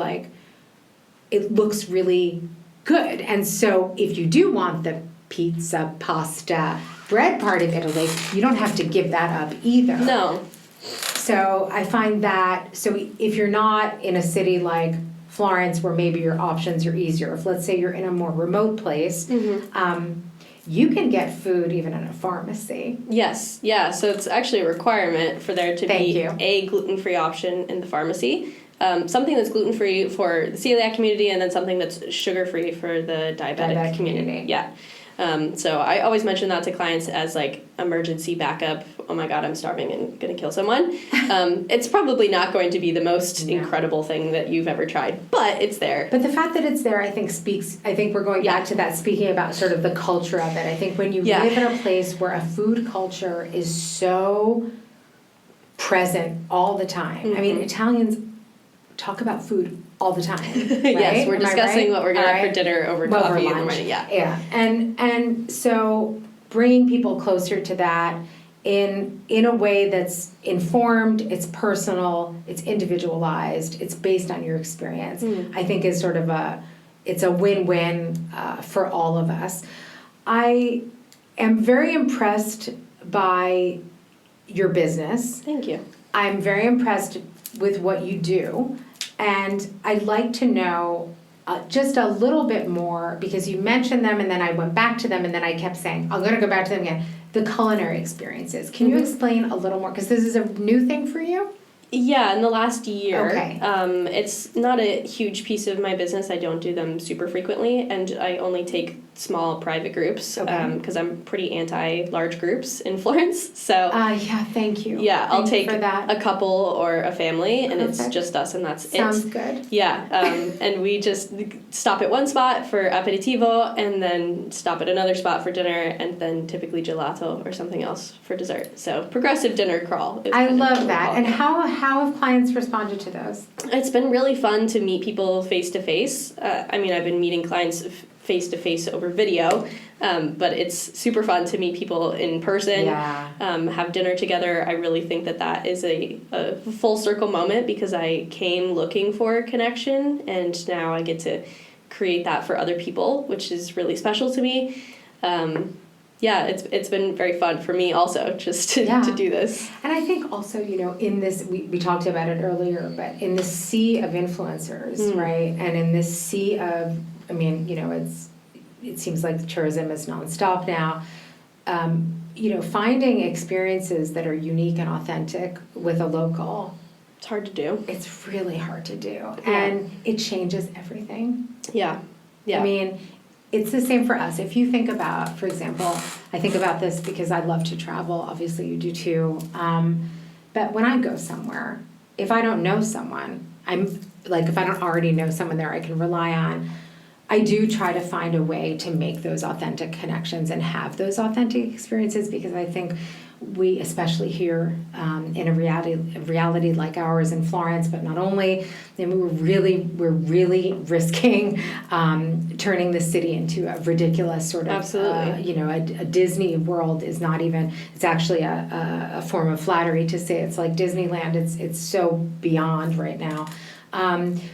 it looks really good. And so if you do want the pizza, pasta, bread part of Italy, you don't have to give that up either.
No.
So I find that, so if you're not in a city like Florence where maybe your options are easier, if let's say you're in a more remote place, you can get food even in a pharmacy.
Yes, yeah, so it's actually a requirement for there to be a gluten-free option in the pharmacy. Something that's gluten-free for the celiac community and then something that's sugar-free for the diabetic community. Yeah. So I always mention that to clients as like emergency backup. Oh my God, I'm starving and going to kill someone. It's probably not going to be the most incredible thing that you've ever tried, but it's there.
But the fact that it's there, I think we're going back to that, speaking about sort of the culture of it. I think when you live in a place where a food culture is so present all the time. I mean, Italians talk about food all the time. Right?
Yes, we're discussing what we're going to have for dinner over coffee in the morning.
Yeah. And so bringing people closer to that in a way that's informed, it's personal, it's individualized, it's based on your experience, I think is sort of it's a win-win for all of us. I am very impressed by your business.
Thank you.
I'm very impressed with what you do. And I'd like to know just a little bit more, because you mentioned them and then I went back to them and then I kept saying, I'm going to go back to them again. The culinary experiences. Can you explain a little more? Because this is a new thing for you?
Yeah, in the last year.
Okay.
It's not a huge piece of my business. I don't do them super frequently, and I only take small private groups because I'm pretty anti-large groups in Florence. So
yeah, thank you.
Yeah, I'll take
for that.
a couple or a family, and it's just us, and that's
Sounds good.
Yeah, and we just stop at one spot for aperitivo, and then stop at another spot for dinner, and then typically gelato or something else for dessert. So progressive dinner crawl.
I love that. And how have clients responded to those?
It's been really fun to meet people face to face. I mean, I've been meeting clients face to face over video, but it's super fun to meet people in person, have dinner together. I really think that is a full circle moment, because I came looking for connection, and now I get to create that for other people, which is really special to me. It's been very fun for me also just to do this.
And I think also, in this, we talked about it earlier, but in the sea of influencers, right? And in this sea of, I mean, it seems like tourism is nonstop now. Finding experiences that are unique and authentic with a local.
It's hard to do.
It's really hard to do. And it changes everything.
Yeah.
I mean, it's the same for us. If you think about, for example, I think about this because I love to travel. Obviously, you do too. But when I go somewhere, if I don't know someone, if I don't already know someone there I can rely on, I do try to find a way to make those authentic connections and have those authentic experiences, because I think we, especially here in a reality like ours in Florence, but not only, we're really risking turning the city into a ridiculous sort of,
absolutely.
A Disney world is not even, it's actually a form of flattery to say it's like Disneyland. It's so beyond right now.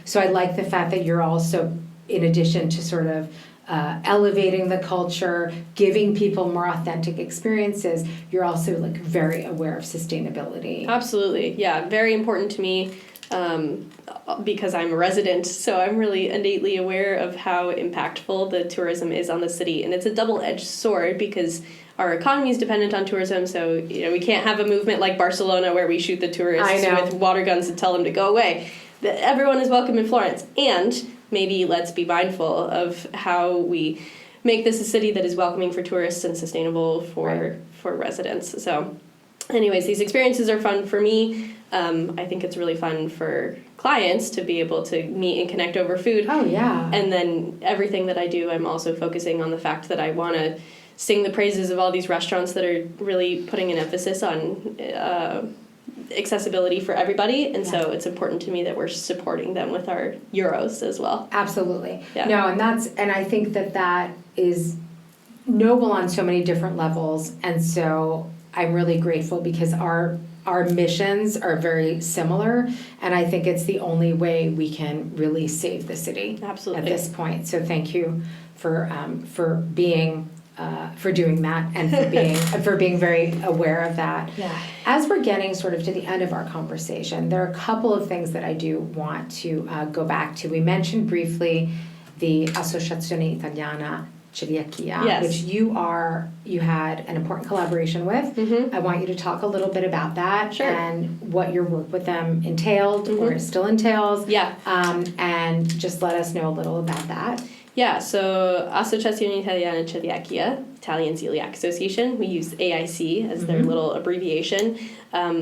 So I like the fact that you're also, in addition to sort of elevating the culture, giving people more authentic experiences, you're also very aware of sustainability.
Absolutely, yeah, very important to me because I'm a resident, so I'm really innately aware of how impactful the tourism is on the city, and it's a double-edged sword because our economy is dependent on tourism, so we can't have a movement like Barcelona where we shoot the tourists with water guns and tell them to go away. Everyone is welcome in Florence, and maybe let's be mindful of how we make this a city that is welcoming for tourists and sustainable for residents. So anyways, these experiences are fun for me. I think it's really fun for clients to be able to meet and connect over food.
Oh, yeah.
And then everything that I do, I'm also focusing on the fact that I want to sing the praises of all these restaurants that are really putting an emphasis on accessibility for everybody, and so it's important to me that we're supporting them with our euros as well.
Absolutely.
Yeah.
No, and I think that is noble on so many different levels, and so I'm really grateful because our missions are very similar, and I think it's the only way we can really save the city.
Absolutely.
At this point. So thank you for being for doing that and for being very aware of that.
Yeah.
As we're getting sort of to the end of our conversation, there are a couple of things that I do want to go back to. We mentioned briefly the Associazione Italiana Celiac, which you had an important collaboration with.
Mm-hmm.
I want you to talk a little bit about that.
Sure.
And what your work with them entailed or still entails.
Yeah.
And just let us know a little about that.
Yeah, so Associazione Italiana Celiachia, Italian Celiac Association, we use AIC as their little abbreviation.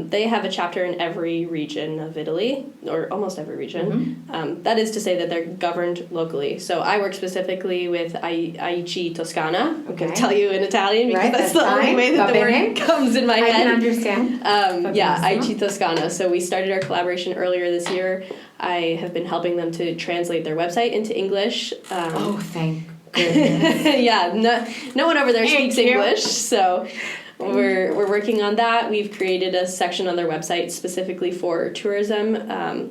They have a chapter in every region of Italy, or almost every region. That is to say that they're governed locally. So I work specifically with Aici Toscana. I'm going to tell you in Italian because that's the only way that the word comes in my head.
I can understand.
Aici Toscana. So we started our collaboration earlier this year. I have been helping them to translate their website into English.
Thank goodness.
No one over there speaks English, so we're working on that. We've created a section on their website specifically for tourism,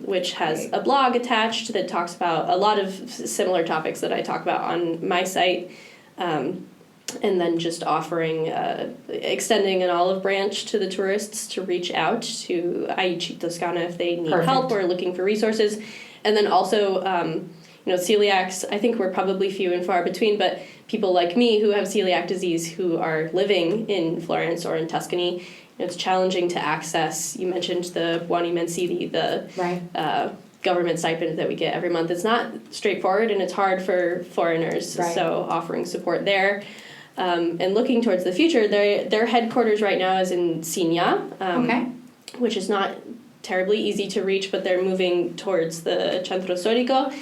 which has a blog attached that talks about a lot of similar topics that I talk about on my site. And then just offering, extending an olive branch to the tourists to reach out to Aici Toscana if they need help or looking for resources. And then also, celiacs, I think we're probably few and far between, but people like me who have celiac disease who are living in Florence or in Tuscany, it's challenging to access. You mentioned the Buoni Mensili, the government stipend that we get every month. It's not straightforward and it's hard for foreigners, so offering support there. And looking towards the future, their headquarters right now is in Signa, which is not terribly easy to reach, but they're moving towards the Centro Storico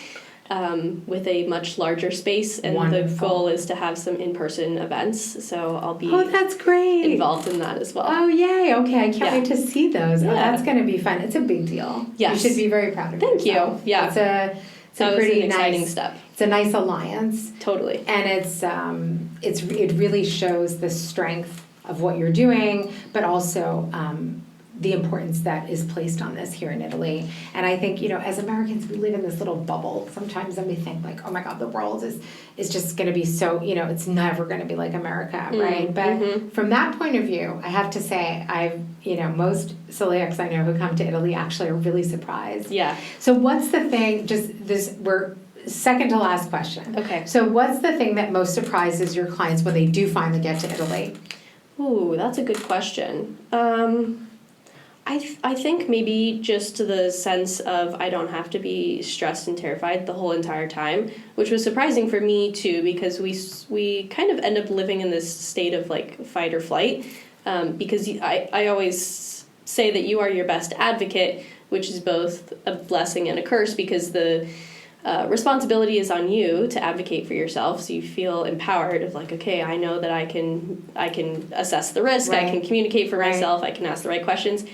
with a much larger space, and the goal is to have some in-person events, so I'll be
that's great.
involved in that as well.
Oh, yay. Okay, I can't wait to see those. Yeah. Oh, that's going to be fun. It's a big deal.
Yes.
You should be very proud of yourself.
Thank you. Yeah.
It's a pretty
exciting step.
It's a nice alliance.
Totally.
And it really shows the strength of what you're doing, but also the importance that is placed on this here in Italy. And I think, as Americans, we live in this little bubble sometimes, and we think like, oh my God, the world is just going to be so, it's never going to be like America, right? But from that point of view, I have to say, most celiacs I know who come to Italy actually are really surprised.
Yeah.
So what's the thing, we're second to last question.
Okay.
So what's the thing that most surprises your clients when they do finally get to Italy?
Ooh, that's a good question. I think maybe just the sense of I don't have to be stressed and terrified the whole entire time, which was surprising for me too, because we kind of end up living in this state of like fight or flight, because I always say that you are your best advocate, which is both a blessing and a curse, because the responsibility is on you to advocate for yourself, so you feel empowered of like, okay, I know that I can assess the risk, I can communicate for myself, I can ask the right questions.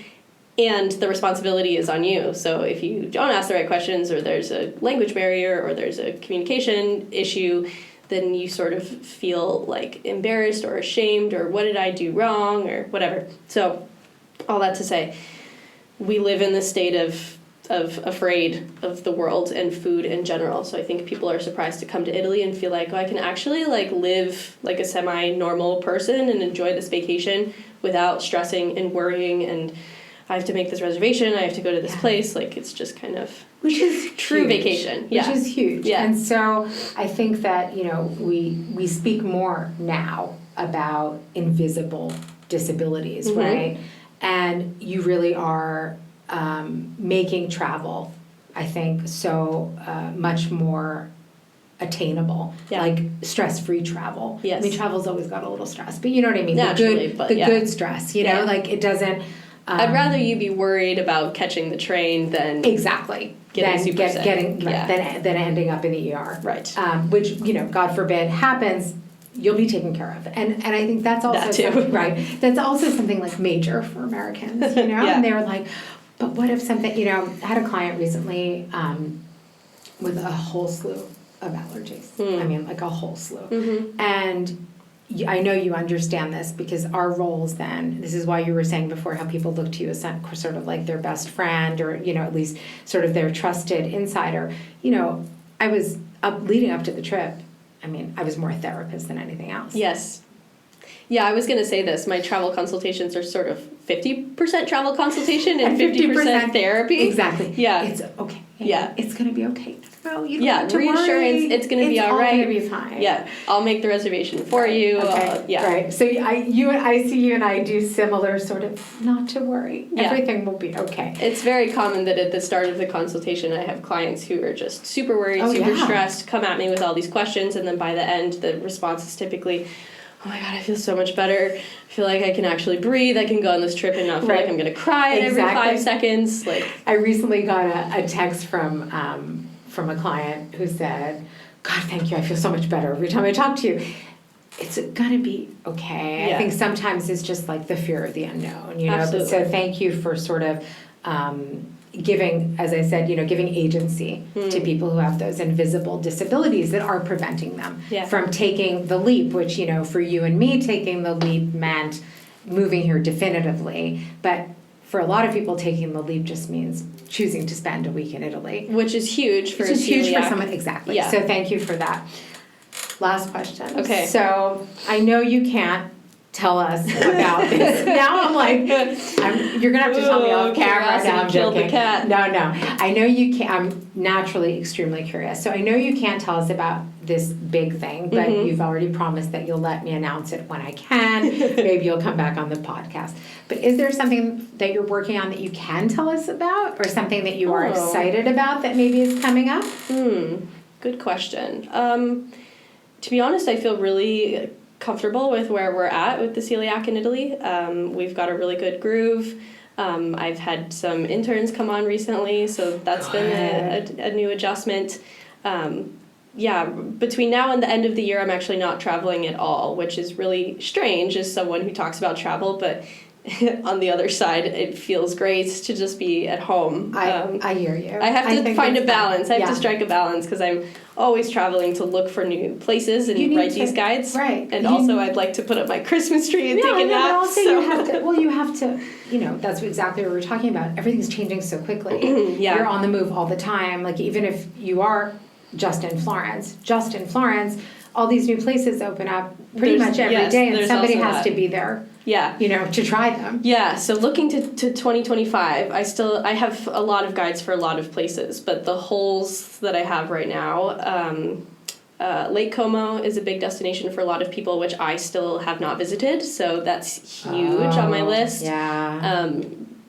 And the responsibility is on you. So if you don't ask the right questions, or there's a language barrier, or there's a communication issue, then you sort of feel like embarrassed or ashamed, or what did I do wrong, or whatever. So all that to say, we live in this state of afraid of the world and food in general. So I think people are surprised to come to Italy and feel like, oh, I can actually like live like a semi-normal person and enjoy this vacation without stressing and worrying, and I have to make this reservation, I have to go to this place. Like, it's just kind of
which is
true vacation.
Which is huge.
Yeah.
And so I think that, we speak more now about invisible disabilities, right? And you really are making travel, I think, so much more attainable, like stress-free travel.
Yes.
I mean, travel's always got a little stress, but you know what I mean?
Naturally,
the good stress, like it doesn't...
I'd rather you be worried about catching the train than getting super sick.
Than ending up in the ER.
Right.
Which, God forbid, happens, you'll be taken care of. And I think that's also something, right. That's also something like major for Americans, And they were like, but what if something, I had a client recently with a whole slew of allergies. I mean, like a whole slew. And I know you understand this, because our roles then, this is why you were saying before how people look to you as sort of like their best friend, or, at least sort of their trusted insider. I was leading up to the trip, I was more a therapist than anything else.
Yes. Yeah, I was going to say this. My travel consultations are sort of 50% travel consultation and 50% therapy.
Exactly.
Yeah.
It's okay. And
Yeah.
it's going to be okay. No, you don't
Yeah,
have to
reassurance,
worry.
it's going to be all right.
It's all going to be fine.
Yeah, I'll make the reservation for you.
Okay.
Yeah.
Right. So I see you and I do similar sort of not to worry.
Yeah.
Everything will be okay.
It's very common that at the start of the consultation, I have clients who are just super worried,
Oh,
super
yeah.
stressed, come at me with all these questions, and then by the end, the response is typically, oh my God, I feel so much better. I feel like I can actually breathe. I can go on this trip and not feel like I'm going to cry every 5 seconds. Like,
I recently got a text from a client who said, God, thank you. I feel so much better every time I talk to you. It's going to be okay.
Yeah.
I think sometimes it's just like the fear of the unknown, you know.
Absolutely.
So thank you for sort of giving, as I said, giving agency to people who have those invisible disabilities that are preventing them from taking the leap, which, for you and me, taking the leap meant moving here definitively. But for a lot of people, taking the leap just means choosing to spend a week in Italy.
which is huge for
Which is huge for
celiac.
someone, exactly.
Yeah.
So thank you for that. Last question.
Okay.
So I know you can't tell us about this. Now I'm like, you're going to have to tell me off camera.
Curiosity
No, I'm
killed the
joking.
cat.
No. I know you can't. I'm naturally extremely curious. So I know you can't tell us about this big thing, but you've already promised that you'll let me announce it when I can. Maybe you'll come back on the podcast. But is there something that you're working on that you can tell us about, or something that you are excited about that maybe is coming up?
Good question. To be honest, I feel really comfortable with where we're at with the celiac in Italy. We've got a really good groove. I've had some interns come on recently, so that's been a new adjustment. Between now and the end of the year, I'm actually not traveling at all, which is really strange as someone who talks about travel, but on the other side, it feels great to just be at home.
I hear you.
I have to find a balance. I have to strike a balance because I'm always traveling to look for new places and write these guides.
Right.
And also, I'd like to put up my Christmas tree and take a nap.
But also you have to, that's exactly what we're talking about. Everything's changing so quickly. You're on the move all the time. Like, even if you are just in Florence, all these new places open up pretty much every day, and somebody has to be there.
Yeah.
To try them.
Yeah, so looking to 2025, I have a lot of guides for a lot of places, but the holes that I have right now, Lake Como is a big destination for a lot of people, which I still have not visited, so that's huge on my list.
Yeah.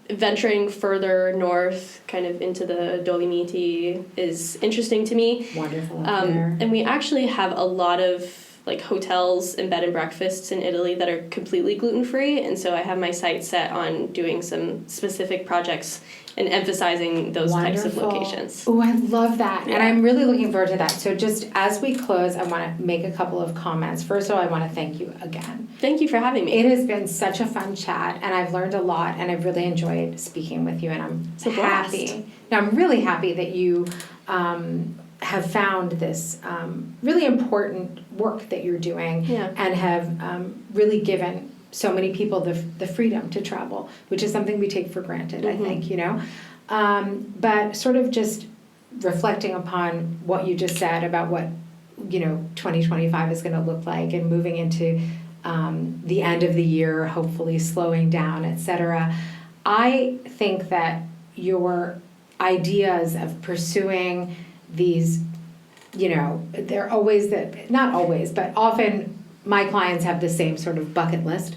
Venturing further north, kind of into the Dolomiti, is interesting to me.
Wonderful up there.
And we actually have a lot of hotels and bed and breakfasts in Italy that are completely gluten-free, and so I have my sights set on doing some specific projects and emphasizing those types of locations.
Oh, I love that. And I'm really looking forward to that. So just as we close, I want to make a couple of comments. First of all, I want to thank you again.
Thank you for having me.
It has been such a fun chat, and I've learned a lot, and I've really enjoyed speaking with you, and I'm happy. Now, I'm really happy that you have found this really important work that you're doing and have really given so many people the freedom to travel, which is something we take for granted, I think, but sort of just reflecting upon what you just said about what 2025 is going to look like, and moving into the end of the year, hopefully slowing down, etc. I think that your ideas of pursuing these, they're always not always, but often my clients have the same sort of bucket list.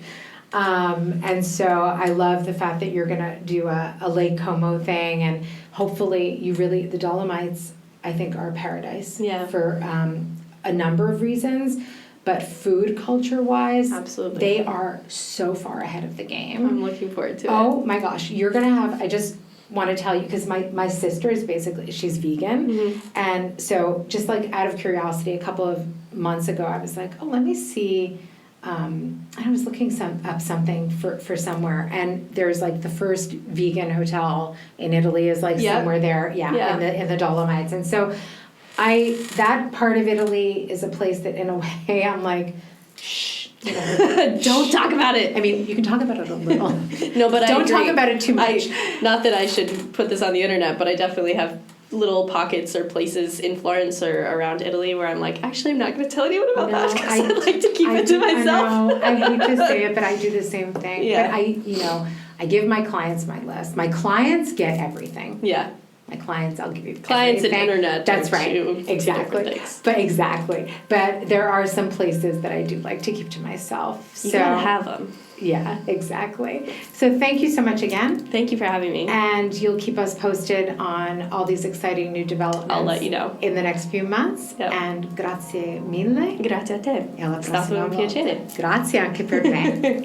And so I love the fact that you're going to do a Lake Como thing, and hopefully the Dolomites, I think, are a paradise for a number of reasons. But food culture-wise,
absolutely,
they are so far ahead of the game.
I'm looking forward to it.
Oh my gosh, you're going to have, I just want to tell you, because my sister is she's vegan, and so just like out of curiosity, a couple of months ago, I was like, let me see, I was looking up something for somewhere, and there's like the first vegan hotel in Italy is somewhere there, in the Dolomites, and so that part of Italy is a place that in a way I'm like, shh.
Don't talk about it.
I mean, you can talk about it a little.
No, but
don't talk about it too much.
Not that I should put this on the internet, but I definitely have little pockets or places in Florence or around Italy where I'm like, actually, I'm not going to tell anyone about that because I'd like to keep it to myself.
I hate to say it, but I do the same thing.
Yeah.
But I give my clients my list. My clients get everything.
Yeah.
My clients, I'll give you
clients and
everything.
internet.
That's right.
Exactly.
But there are some places that I do like to keep to myself.
You gotta have them.
Yeah, exactly. So thank you so much again.
Thank you for having me.
And you'll keep us posted on all these exciting new developments.
I'll let you know.
In the next few months.
Yep.
And grazie mille.
Grazie a te.
E alla
È stato
prossima
un
volta.
piacere.
Grazie anche per me.